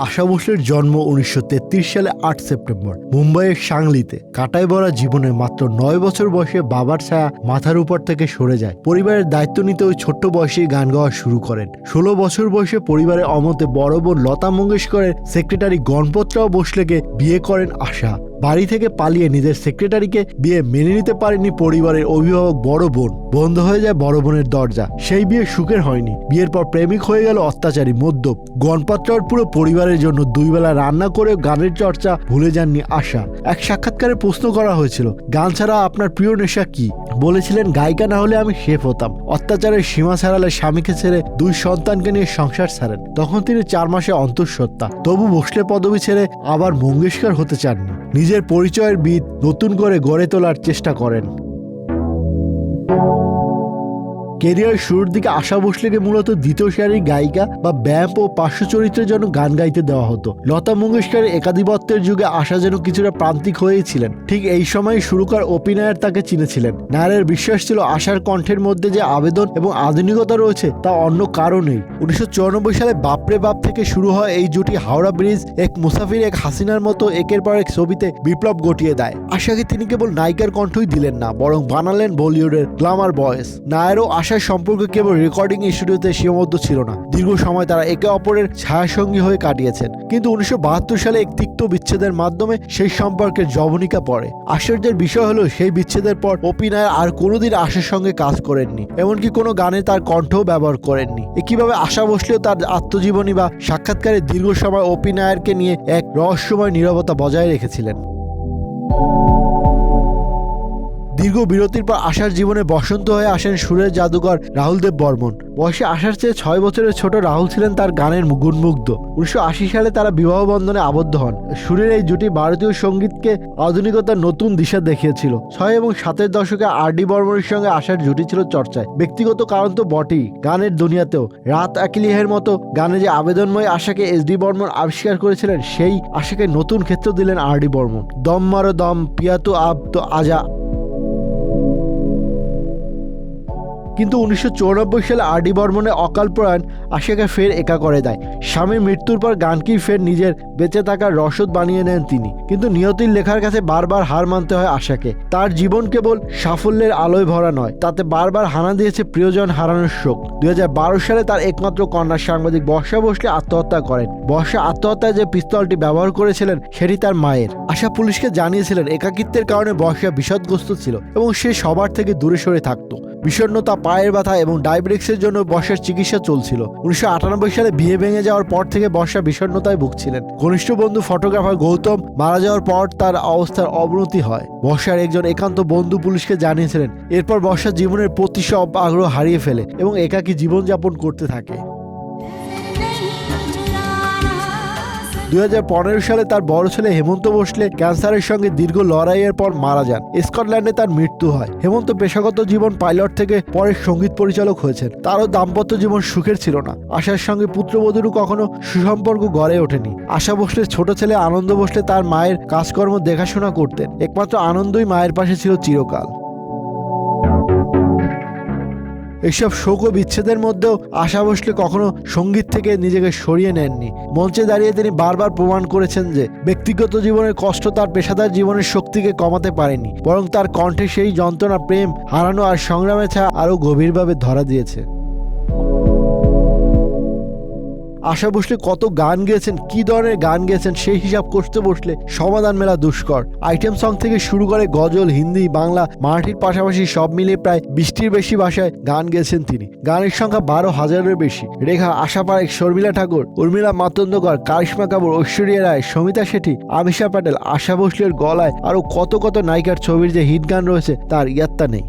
আশা ভোসলের জন্ম 1933 সালে 8 সেপ্টেম্বর মুম্বাইয়ের সাংলিতে। কাটায় ভরা জীবনে মাত্র 9 বছর বয়সে বাবার ছায়া মাথার উপর থেকে সরে যায়। পরিবারের দায়িত্ব নিতে ওই ছোট্ট বয়সেই গান গাওয়া শুরু করেন। 16 বছর বয়সে পরিবারের অমতে বড় বোন লতা মঙ্গেশকরের সেক্রেটারি গণপতরাও ভোসলেকে বিয়ে করেন আশা। বাড়ি থেকে পালিয়ে নিজের সেক্রেটারিকে বিয়ে মেনে নিতে পারেনি পরিবারের অভিভাবক বড় বোন। বন্ধ হয়ে যায় বড় বোনের দরজা। সেই বিয়ে সুখের হয়নি। বিয়ের পর প্রেমিক হয়ে গেল অত্যাচারী মদ্যপ। গণপতরাওর পুরো পরিবারের জন্য 2 বেলা রান্না করে গানের চর্চা ভুলে যাননি আশা। এক সাক্ষাৎকারে প্রশ্ন করা হয়েছিল, গান ছাড়া আপনার প্রিয় নেশা কি? বলেছিলেন, গায়িকা না হলে আমি শেফ হতাম। অত্যাচারের সীমা ছাড়ালে স্বামীকে ছেড়ে 2 সন্তানকে নিয়ে সংসার ছাড়েন। তখন তিনি 4 মাসে অন্তঃসত্ত্বা। তবু ভোসলে পদবি ছেড়ে আবার মঙ্গেশকর হতে চাননি। নিজের পরিচয়ের ভিত নতুন করে গড়ে তোলার চেষ্টা করেন। কেরিয়ার শুরুর দিকে আশা ভোসলেকে মূলত দ্বিতীয় সারির গায়িকা বা ব্যাম্প ও পার্শ্ব চরিত্রের জন্য গান গাইতে দেওয়া হতো। লতা মঙ্গেশকরের একাধিপত্যের যুগে আশা যেন কিছুটা প্রান্তিক হয়েছিলেন। ঠিক এই সময় সুরকার ওপি নায়ার তাকে চিনেছিলেন। নায়ারের বিশ্বাস ছিল আশার কণ্ঠের মধ্যে যে আবেদন এবং আধুনিকতা রয়েছে তা অন্য কারণেই। 1994 সালে বাপরে বাপ থেকে শুরু হয় এই জুটি হাওড়া ব্রিজ, এক মুসাফির, এক হাসিনার মতো একের পর এক ছবিতে বিপ্লব ঘটিয়ে দেয়। আশাকে তিনি কেবল নায়িকার কণ্ঠই দিলেন না, বরং বানালেন বলিউডের গ্ল্যামার বয়েস। নায়ারও আশার সম্পর্ক কেবল রেকর্ডিং স্টুডিওতে সীমাবদ্ধ ছিল না। দীর্ঘ সময় তারা একে অপরের ছায়াসঙ্গী হয়ে কাটিয়েছেন। কিন্তু 1972 সালে এক তিক্ত বিচ্ছেদের মাধ্যমে সেই সম্পর্কের জবনিকা পড়ে। আশ্চর্যের বিষয় হলো, সেই বিচ্ছেদের পর ওপি নায়ার আর কোনোদিন আশার সঙ্গে কাজ করেননি, এমনকি কোনো গানে তার কণ্ঠও ব্যবহার করেননি। একইভাবে আশা ভোসলেও তার আত্মজীবনী বা সাক্ষাৎকারে দীর্ঘ সময় ওপি নায়ারকে নিয়ে এক রহস্যময় নীরবতা বজায় রেখেছিলেন। দীর্ঘ বিরতির পর আশার জীবনে বসন্ত হয়ে আসেন সুরের জাদুকর রাহুল দেব বর্মন। বয়সে আশার চেয়ে 6 বছরের ছোট রাহুল ছিলেন তার গানের গুণমুগ্ধ। 1980 সালে তারা বিবাহ বন্ধনে আবদ্ধ হন। সুরের এই জুটি ভারতীয় সঙ্গীতকে আধুনিকতার নতুন দিশা দেখিয়েছিল। 6 এবং 7-এর দশকে আর.ডি. বর্মনের সঙ্গে আশার জুটি ছিল চর্চায়। ব্যক্তিগত কারণ তো বটেই, গানের দুনিয়াতেও রাত আকিলিহের মতো গানে যে আবেদনময় আশাকে এস.ডি. বর্মন আবিষ্কার করেছিলেন, সেই আশাকে নতুন ক্ষেত্র দিলেন আর.ডি. বর্মন। দম মারো দম, পিয়া তো আব তো আজা। কিন্তু 1994 সালে আর.ডি. বর্মনের অকাল প্রয়াণ আশাকে ফের একা করে দেয়। স্বামীর মৃত্যুর পর গানকেই ফের নিজের বেঁচে থাকার রসদ বানিয়ে নেন তিনি। কিন্তু নিয়তির লেখার কাছে বারবার হার মানতে হয় আশাকে। তার জীবন কেবল সাফল্যের আলোয় ভরা নয়, তাতে বারবার হানা দিয়েছে প্রিয়জন হারানোর শোক। 2012 সালে তার একমাত্র কন্যা সাংবাদিক বর্ষা ভোসলে আত্মহত্যা করেন। বর্ষা আত্মহত্যায় যে পিস্তলটি ব্যবহার করেছিলেন সেটি তার মায়ের। আশা পুলিশকে জানিয়েছিলেন একাকিত্বের কারণে বর্ষা বিষাদগ্রস্ত ছিল এবং সে সবার থেকে দূরে সরে থাকত। বিষণ্ণতা, পায়ের ব্যথা এবং ডায়াবেটিক্সের জন্য বর্ষার চিকিৎসা চলছিল। 1998 সালে বিয়ে ভেঙে যাওয়ার পর থেকে বর্ষা বিষণ্ণতায় ভুগছিলেন। ঘনিষ্ঠ বন্ধু ফটোগ্রাফার গৌতম মারা যাওয়ার পর তার অবস্থার অবনতি হয়। বর্ষার একজন একান্ত বন্ধু পুলিশকে জানিয়েছিলেন। এরপর বর্ষা জীবনের প্রতি সব আগ্রহ হারিয়ে ফেলে এবং একাকী জীবনযাপন করতে থাকে। 2015 সালে তার বড় ছেলে হেমন্ত ভোসলে ক্যান্সারের সঙ্গে দীর্ঘ লড়াইয়ের পর মারা যান। স্কটল্যান্ডে তার মৃত্যু হয়। হেমন্ত পেশাগত জীবন পাইলট থেকে পরে সঙ্গীত পরিচালক হয়েছেন। তারও দাম্পত্য জীবন সুখের ছিল না। আশার সঙ্গে পুত্রবধূরও কখনো সুসম্পর্ক গড়ে ওঠেনি। আশা ভোসলের ছোট ছেলে আনন্দ ভোসলে তার মায়ের কাজকর্ম দেখাশোনা করতেন। একমাত্র আনন্দই মায়ের পাশে ছিল চিরকাল। এইসব শোক ও বিচ্ছেদের মধ্যেও আশা ভোসলে কখনো সঙ্গীত থেকে নিজেকে সরিয়ে নেননি। মঞ্চে দাঁড়িয়ে তিনি বারবার প্রমাণ করেছেন যে ব্যক্তিগত জীবনের কষ্ট তার পেশাদার জীবনের শক্তিকে কমাতে পারেনি, বরং তার কণ্ঠে সেই যন্ত্রণা, প্রেম, হারানো আর সংগ্রামের ছায়া আরও গভীরভাবে ধরা দিয়েছে। আশা ভোসলে কত গান গেয়েছেন, কি ধরনের গান গেয়েছেন সেই হিসাব করতে বসলে সমাধান মেলা দুষ্কর। আইটেম সং থেকে শুরু করে গজল, হিন্দি, বাংলা, মারাঠির পাশাপাশি সব মিলিয়ে প্রায় 20টির বেশি ভাষায় গান গেয়েছেন তিনি। গানের সংখ্যা 12,000-এর বেশি। রেখা, আশা পারেখ, শর্মিলা ঠাকুর, উর্মিলা মাতন্ডকর, কারিশমা কাপুর, ঐশ্বরিয়া রায়, সমিতা শেঠি, আমিষা প্যাটেল, আশা ভোসলের গলায় আরও কত কত নায়িকার ছবির যে হিট গান রয়েছে তার ইয়াত্তা নেই।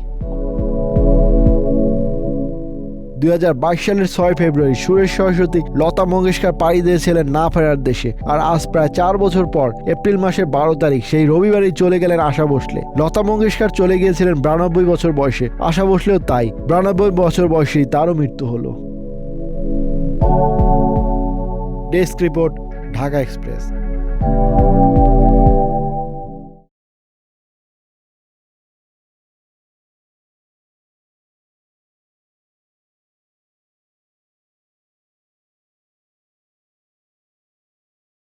2022 সালের 6 ফেব্রুয়ারি সুরেশ সরস্বতী লতা মঙ্গেশকর পাড়ি দিয়েছিলেন না ফেরার দেশে। আর আজ প্রায় 4 বছর পর এপ্রিল মাসের 12 তারিখ সেই রবিবারই চলে গেলেন আশা ভোসলে। লতা মঙ্গেশকর চলে গিয়েছিলেন 92 বছর বয়সে। আশা ভোসলেও তাই। 92 বছর বয়সেই তারও মৃত্যু হলো। Desk report, Dhaka express.